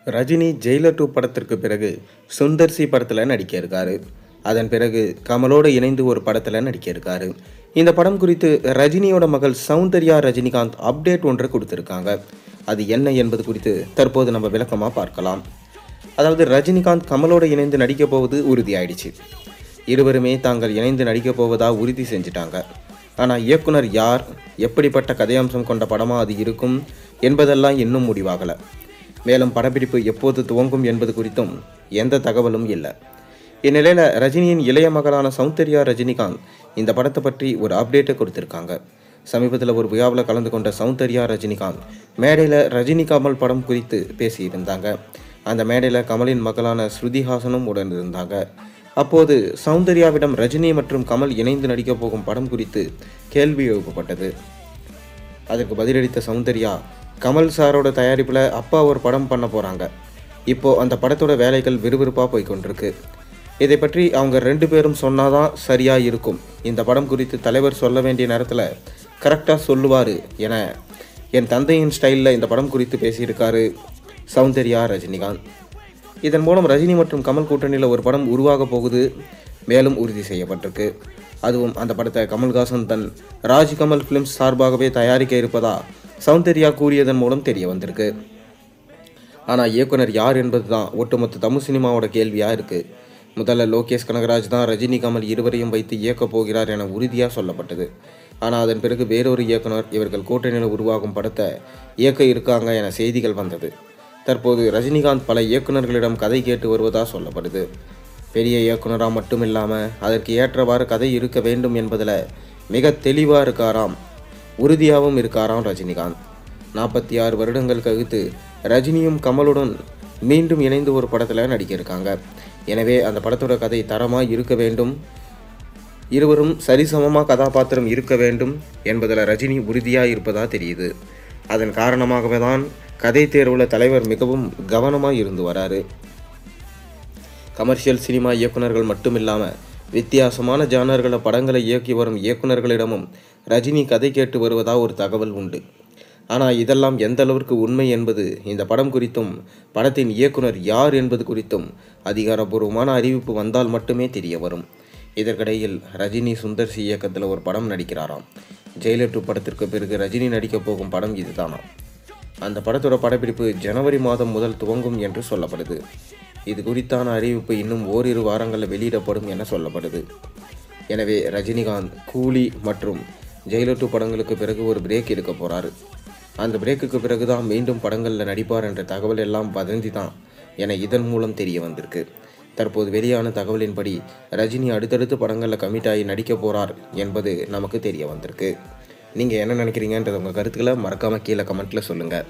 Rajini Jailer 2 படத்திற்கு பிறகு Sundar C படத்தில் நடிக்க இருக்காரு. அதன் பிறகு கமலோடு இணைந்து ஒரு படத்தில் நடிக்க இருக்காரு. இந்த படம் குறித்து ரஜினியோட மகள் சௌந்தர்யா ரஜினிகாந்த் அப்டேட் ஒன்று கொடுத்துருக்காங்க. அது என்ன என்பது குறித்து தற்போது நம்ம விளக்கமாக பார்க்கலாம். அதாவது ரஜினிகாந்த் கமலோடு இணைந்து நடிக்க போவது உறுதியாயிடுச்சு. இருவருமே தாங்கள் இணைந்து நடிக்க போவதா உறுதி செஞ்சுட்டாங்க. ஆனால் இயக்குனர் யார், எப்படிப்பட்ட கதையம்சம் கொண்ட படமாக அது இருக்கும் என்பதெல்லாம் இன்னும் முடிவாகலை. மேலும் படப்பிடிப்பு எப்போது துவங்கும் என்பது குறித்தும் எந்த தகவலும் இல்லை. இந்நிலையில் ரஜினியின் இளைய மகளான சௌந்தர்யா ரஜினிகாந்த் இந்த படத்தை பற்றி ஒரு அப்டேட்டை கொடுத்துருக்காங்க. சமீபத்தில் ஒரு விழாவில் கலந்து கொண்ட சௌந்தர்யா ரஜினிகாந்த் மேடையில் ரஜினி கமல் படம் குறித்து பேசியிருந்தாங்க. அந்த மேடையில் கமலின் மகளான ஸ்ருதிஹாசனும் உடன் இருந்தாங்க. அப்போது சௌந்தர்யாவிடம் ரஜினி மற்றும் கமல் இணைந்து நடிக்கப் போகும் படம் குறித்து கேள்வி எழுப்பப்பட்டது. அதற்கு பதிலளித்த சௌந்தர்யா, கமல் சாரோட தயாரிப்பில் அப்பா ஒரு படம் பண்ண போகிறாங்க. இப்போது அந்த படத்தோட வேலைகள் விறுவிறுப்பாக போய்கொண்டிருக்கு. இதை பற்றி அவங்க 2 பேரும் சொன்னாதான் சரியாக இருக்கும். இந்த படம் குறித்து தலைவர் சொல்ல வேண்டிய நேரத்தில் கரெக்டாக சொல்லுவார் என என் தந்தையின் ஸ்டைலில் இந்த படம் குறித்து பேசியிருக்காரு சௌந்தர்யா ரஜினிகாந்த். இதன் மூலம் ரஜினி மற்றும் கமல் கூட்டணியில் ஒரு படம் உருவாக போகுது மேலும் உறுதி செய்யப்பட்டிருக்கு. அதுவும் அந்த படத்தை கமல்ஹாசன் தன் ராஜ்கமல் ஃபிலிம்ஸ் சார்பாகவே தயாரிக்க இருப்பதா சௌந்தர்யா கூறியதன் மூலம் தெரிய வந்திருக்கு. ஆனால் இயக்குனர் யார் என்பது தான் ஒட்டுமொத்த தமிழ் சினிமாவோட கேள்வியாக இருக்குது. முதல்ல லோகேஷ் கனகராஜ் தான் ரஜினி கமல் இருவரையும் வைத்து இயக்கப் போகிறார் என உறுதியாக சொல்லப்பட்டது. ஆனால் அதன் பிறகு வேறொரு இயக்குனர் இவர்கள் கூட்டணியில் உருவாகும் படத்தை இயக்க இருக்காங்க என செய்திகள் வந்தது. தற்போது ரஜினிகாந்த் பல இயக்குநர்களிடம் கதை கேட்டு வருவதாக சொல்லப்படுது. பெரிய இயக்குனராக மட்டும் இல்லாமல் அதற்கு ஏற்றவாறு கதை இருக்க வேண்டும் என்பதில் மிக தெளிவாக இருக்காராம், உறுதியாகவும் இருக்காராம் ரஜினிகாந்த். 46 வருடங்கள் கழித்து ரஜினியும் கமலுடன் மீண்டும் இணைந்து ஒரு படத்தில் நடிக்க இருக்காங்க. எனவே அந்த படத்தோட கதை தரமாக இருக்க வேண்டும், இருவரும் சரிசமமாக கதாபாத்திரம் இருக்க வேண்டும் என்பதில் ரஜினி உறுதியாக இருப்பதாக தெரியுது. அதன் காரணமாகவே தான் கதை தேர்வில் தலைவர் மிகவும் கவனமாக இருந்து வராரு. கமர்ஷியல் சினிமா இயக்குநர்கள் மட்டும் இல்லாமல் வித்தியாசமான ஜானர்களை படங்களை இயக்கி வரும் இயக்குநர்களிடமும் ரஜினி கதை கேட்டு வருவதாக ஒரு தகவல் உண்டு. ஆனால் இதெல்லாம் எந்த அளவிற்கு உண்மை என்பது இந்த படம் குறித்தும் படத்தின் இயக்குனர் யார் என்பது குறித்தும் அதிகாரப்பூர்வமான அறிவிப்பு வந்தால் மட்டுமே தெரிய வரும். இதற்கிடையில் ரஜினி சுந்தர் சி இயக்கத்தில் ஒரு படம் நடிக்கிறாராம். ஜெயிலர் 2 படத்திற்கு பிறகு ரஜினி நடிக்கப் போகும் படம் இதுதானா. அந்த படத்தோட படப்பிடிப்பு ஜனவரி மாதம் முதல் துவங்கும் என்று சொல்லப்படுது. இது குறித்தான அறிவிப்பு இன்னும் ஓரிரு வாரங்களில் வெளியிடப்படும் என சொல்லப்படுது. எனவே ரஜினிகாந்த் கூலி மற்றும் ஜெயிலர் 2 படங்களுக்கு பிறகு ஒரு பிரேக் எடுக்க போகிறாரு. அந்த பிரேக்குக்கு பிறகு தான் மீண்டும் படங்களில் நடிப்பார் என்ற தகவல் எல்லாம் வதந்தி தான் என இதன் மூலம் தெரிய வந்திருக்கு. தற்போது வெளியான தகவலின்படி ரஜினி அடுத்தடுத்து படங்களில் கமிட் ஆகி நடிக்க போகிறார் என்பது நமக்கு தெரிய வந்திருக்கு. நீங்கள் என்ன நினைக்கிறீங்கன்றது உங்கள் கருத்துக்களை மறக்காமல் கீழே கமெண்ட்டில் சொல்லுங்கள்.